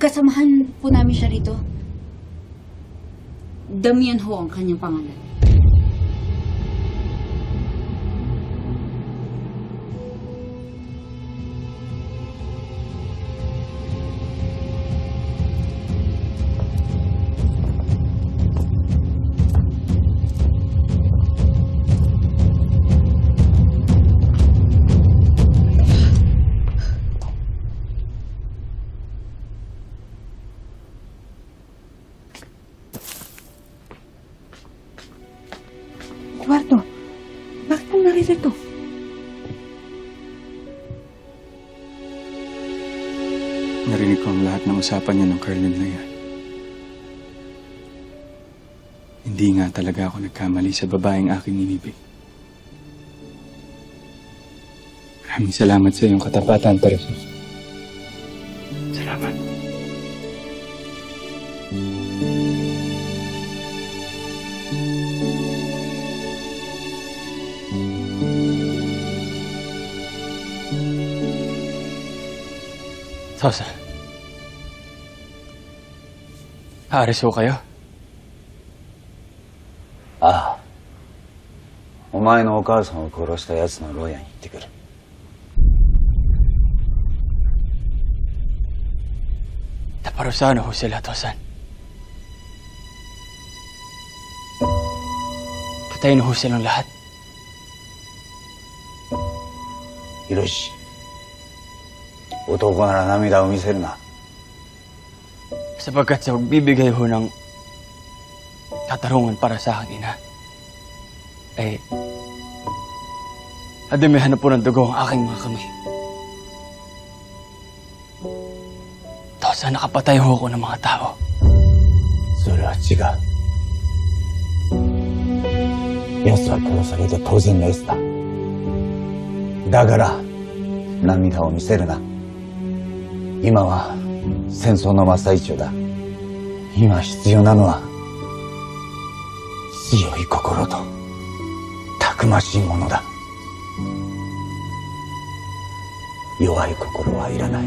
Kasamahan po namin siya rito. Damian ho ang kanyang pangalan. Kwarto, bakit mo naririto? Narinig ko ang lahat ng usapan niya ng Colonel na yan. Hindi nga talaga ako nagkamali sa babaeng aking inibig. Maraming salamat sa iyong katapatan, Teresa. Salamat. Tosa. Aalis ho kayo? ああ。お前のお母さんを殺した奴の牢屋に行ってくる。Naparusahan ho sila, Tosan. Patayin ho silang lahat. ヒロシ。男なら涙を見せるな。Sapagkat sa magbibigay ho ng katarungan para sa aking ina, ay adamihan na po ng dugo ang aking mga kamay. Tosa, nakapatay ho ako ng mga tao. それは違う。奴は殺されて当然のやつだ。だから涙を見せるな。今は戦争の真っ最中だ。今必要なのは強い心とたくましいものだ。弱い心はいらない。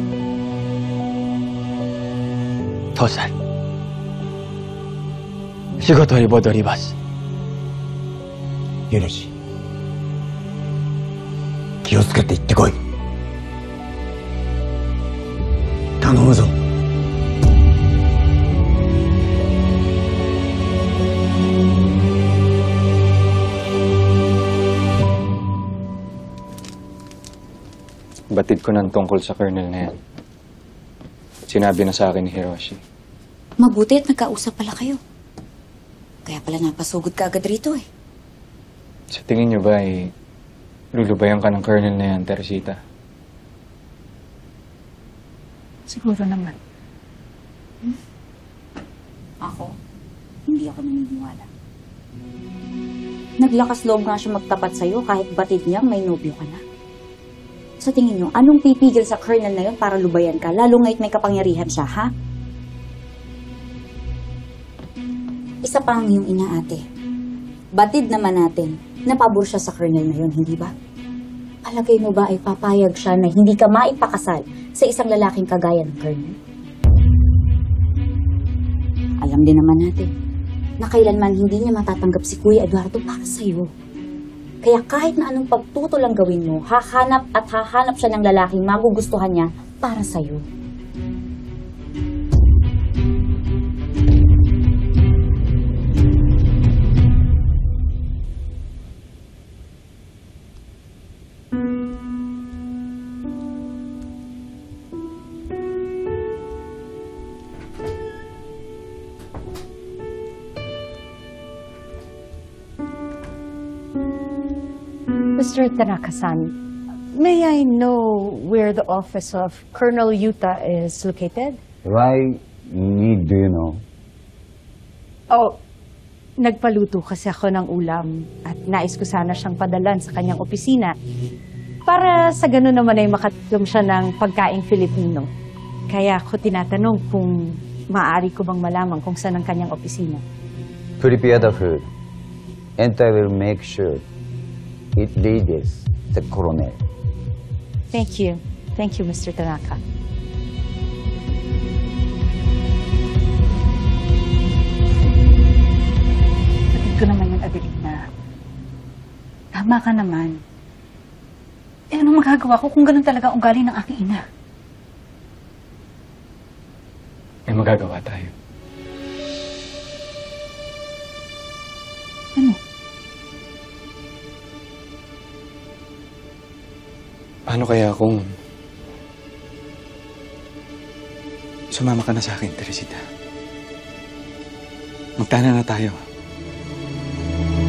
Tosan, shigoto ni Bodoribas. ユルシ、気をつけて行ってこい。頼むぞ。Batid ko ng tungkol sa Colonel na yan. Sinabi na sa akin ni Hiroshi. Mabuti at nagkausap pala kayo. Kaya pala napasugod ka agad rito eh. Sa tingin niyo ba ay lulubayan ka ng Colonel na yan, Teresita? Siguro naman. Ako? Hindi ako naniniwala. Naglakas loob nga siya magtapat sa'yo kahit batid niyang may nobyo ka na. Sa tingin niyo, anong pipigil sa Colonel na yun para lubayan ka, lalo nga't may kapangyarihan siya, ha? Isa pa ang iyong ina, ate. Batid naman natin na pabor siya sa Colonel na yun, hindi ba? Palagay mo ba ay papayag siya na hindi ka maipakasal sa isang lalaking kagaya ng Colonel? Alam din naman natin na kailanman hindi niya matatanggap si Kuya Eduardo para sa'yo. Kaya kahit na anong pagtutol ang gawin mo, hahanap at hahanap siya ng lalaking magugustuhan niya para sa'yo. Mr. Tanaka-san, may I know where the office of Colonel Yuta is located? Why need do you know? Oh, nagpaluto kasi ako ng ulam at nais ko sana siyang padalan sa kanyang opisina para sa ganun naman ay makatikom siya ng pagkaing Filipino. Kaya ako tinatanong kung maaari ko bang malaman kung saan ang kanyang opisina. Prepare the food, and I will make sure it reaches the colonel. Thank you. Thank you, Mr. Tanaka. Adelina. Tama ka naman. Eh, anong magagawa ko kung ganun talaga ang ugali ng aking ina? May magagawa tayo. Ano? Paano kaya kung sumama ka na sa akin, Teresita? Magtana na tayo.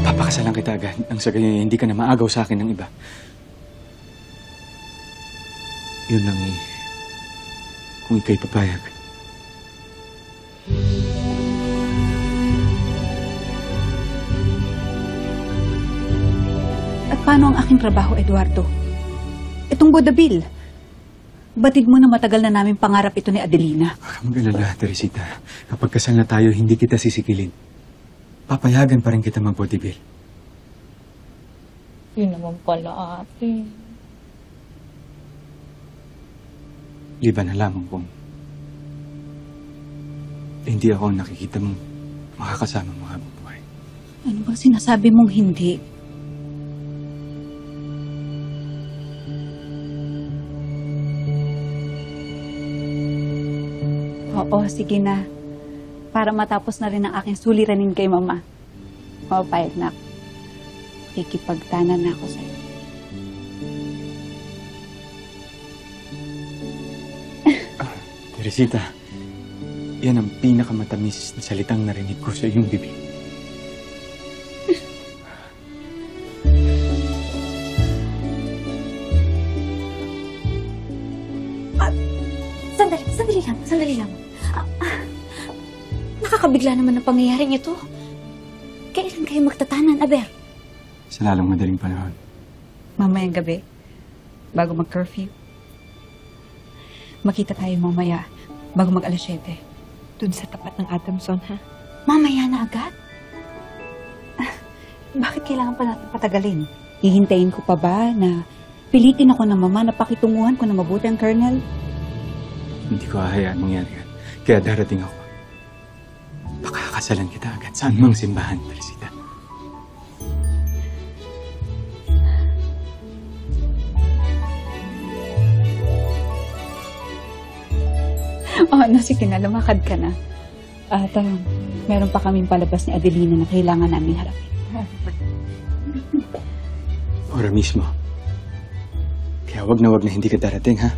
Papakasalan kita agad nang sa ganyan hindi ka na maagaw sa akin ng iba. Yun lang eh. Kung ika'y papayag. At paano ang aking trabaho, Eduardo? Itong Bodabil. Batid mo na matagal na namin pangarap ito ni Adelina. Huwag kang mag-alala, Teresita. Kapag kasal na tayo, hindi kita sisikilin. Papayagan pa rin kita mag-bodybuild. Yun naman pala, ate. Liban na lamang kung hindi ako nakikita mong makakasama mo habang buhay. Ano bang sinasabi mong hindi? Oo, sige na. Para matapos na rin ang aking suliranin kay Mama. Mapapayag na ako. Kikipagtanan na ako sa'yo. Teresita, yan ang pinakamatamis na salitang narinig ko sa iyong bibig. Sandali lang. Nakakabigla naman ang pangyayaring ito. Kailan kayo magtatanan, Aber? Sa lalong madaling panahon. Mamayang gabi, bago mag-curfew. Makita tayo mamaya, bago mag-alas 7. Dun sa tapat ng Adamson, ha? Mamaya na agad? Bakit kailangan pa natin patagalin? Hihintayin ko pa ba na pilitin ako ng Mama na pakitunguhan ko na mabuti ang Colonel? Hindi ko hahayaan mangyari yan. Kaya darating ako. Pakakasalan kita agad. Saan mang simbahan, Teresita? Oh, sige na, lumakad ka na. At meron pa kaming palabas ni Adelina na kailangan namin harapin. Ora mismo. Kaya wag na hindi ka darating, ha?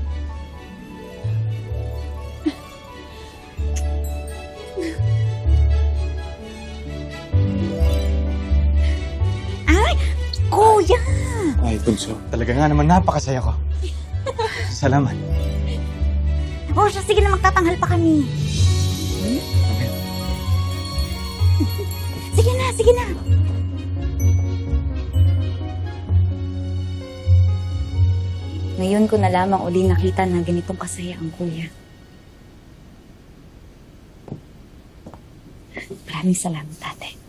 Kuya! Ay, Bunso. Talaga nga naman napakasaya ko. Salamat. Oh, siya, sige na, magtatanghal pa kami. Okay. Sige na, sige na. Ngayon ko na lamang uli nakita na ganitong kasaya ang kuya. Maraming salamat, ate.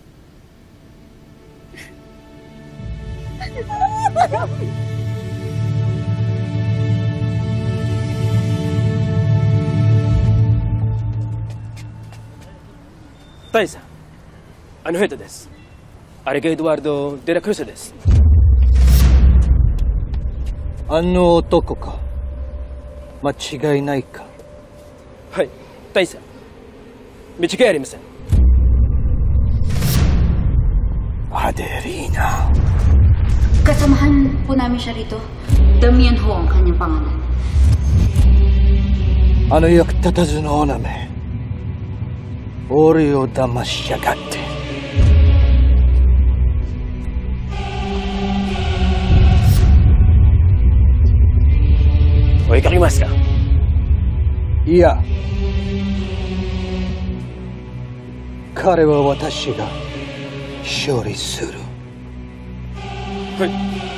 タイさん、あのヘッドです。アレゲ・エドワルド・デラクルセです。あの男か。間違いないか。はい、タイさん。間違いありません。アデリーナ。 Kasamahan po namin siya rito. Damian Ho ang kanyang pangalan. あの役立たずの女め。俺を騙しやがって。お怒りますか？いや。彼は私が処理する。はい。